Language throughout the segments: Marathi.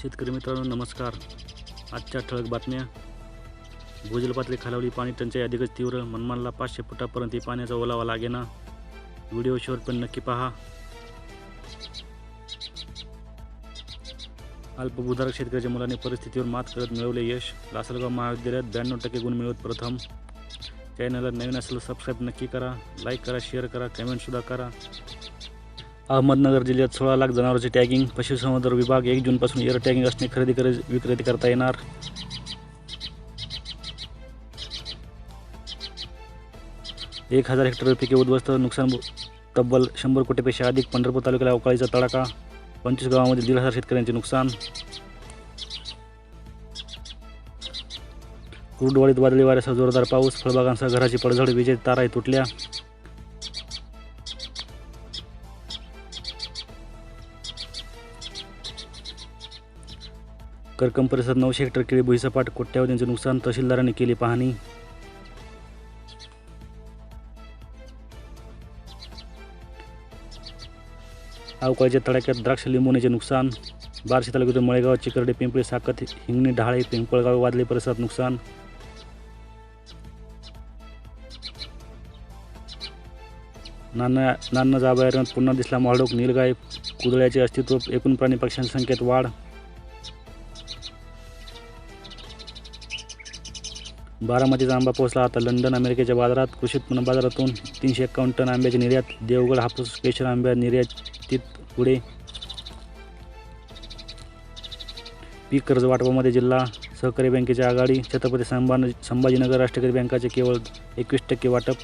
शेतकरी मित्रांनो नमस्कार. आजच्या ठळक बातम्या. भूजल पातळी खालावली, पाणी टंचाई अधिकच तीव्र, मनमाडला 500 फुटापर्यंत पाण्याचा ओलावा लागेना. व्हिडिओ शेवटपर्यंत नक्की पहा. अल्पभूधारक शेतकऱ्याच्या मुलाने परिस्थितीवर मात करत मिळवले यश. लासलगाव महाविद्यालयात 92% गुण मिळवत प्रथम. चॅनलला नवीन असेल सबस्क्राईब नक्की करा, लाईक करा, शेअर करा, कमेंटसुद्धा करा. अहमदनगर जिल्ह्यात 16 लाख जनावरांचे टॅगिंग. पशुसंवर्धन विभाग 1 जूनपासून एअर टॅगिंग असणे खरेदी विक्रेते करता येणार. एक 1000 हेक्टर पिके उद्ध्वस्त, नुकसान तब्बल 100 कोटीपेक्षा अधिक. पंढरपूर तालुक्याला अवकाळीचा तडाखा, 25 गावांमध्ये 1,500 शेतकऱ्यांचे नुकसान. कुर्डवाडीत वादळी वाऱ्यासह जोरदार पाऊस, फळबागांसह घराची पडझड, विजेच्या ताराही तुटल्या. करकम परिसरात 900 हेक्टर केळी भुईसपाट, कोट्यावधींचे नुकसान, तहसीलदारांनी केली पाहणी. अवकाळीच्या तडाख्यात द्राक्ष लिंबवणीचे नुकसान. बार्शी तालुक्यातील मळेगाव, चिकर्डे, पिंपळी, साकत, हिंगणी, ढाळे, पिंपळगाव, वादळी परिसरात नुकसान. नान्नज अभयारण्यात पुन्हा दिसला माळढोक, नीलगाय, कुदळ्याचे अस्तित्व, एकूण प्राणी पक्ष्यांच्या संख्येत वाढ. बारामतीचा आंबा पोहोचला आता लंडन, अमेरिकेच्या बाजारात. कृषी उत्पन्न बाजारातून 351 टन आंब्याची निर्यात. देवगड हापूस स्पेशल आंब्या निर्यातीत पुढे. पीक कर्ज वाटपामध्ये जिल्हा सहकारी बँकेची आघाडी. छत्रपती संभाजीनगर राष्ट्रीयकृत बँकाचे केवळ 21% वाटप.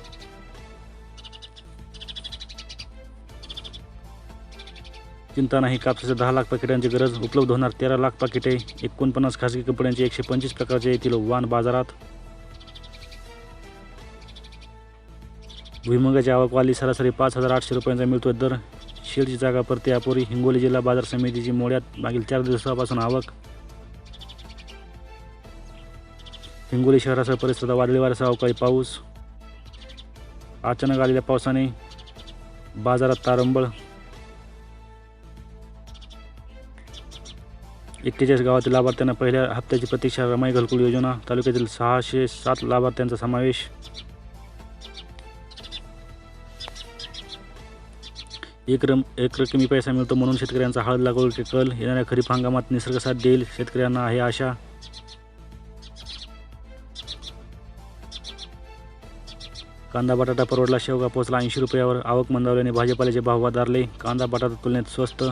चिंता नाही, कापसाच्या 10 लाख पाकिटांची गरज. उपलब्ध होणार 13 लाख पाकिटे. 49 खासगी कंपन्यांचे 125 प्रकारचे येथील वाण बाजारात. भुईमुगाची आवक वाढली, सरासरी 5,800 रुपयांचा मिळतोय दर. शेडची जागा परती अपुरी. हिंगोली जिल्हा बाजार समितीची मोड्यात मागील 4 दिवसापासून आवक. हिंगोली शहरासह परिसरात वादळी वाऱ्यासह अवकाळी पाऊस. अचानक आलेल्या पावसाने बाजारात तारंबळ. 41 गावातील लाभार्थ्यांना पहिल्या हप्त्याची प्रतीक्षा. रमाई घरकुल योजना. तालुक्यातील 607 लाभार्थ्यांचा समावेश. एक रकमी पैसा मिळतो म्हणून शेतकऱ्यांचा हळद लागवडीचे कल. येणाऱ्या खरीप हंगामात निसर्ग साथ देईल, शेतकऱ्यांना आहे आशा. कांदा बटाटा परवडला, शेवगा पोहोचला 80 रुपयावर. आवक मंदावल्याने भाजीपाल्याचे भाव वधारले. कांदा बटाटा तुलनेत स्वस्त.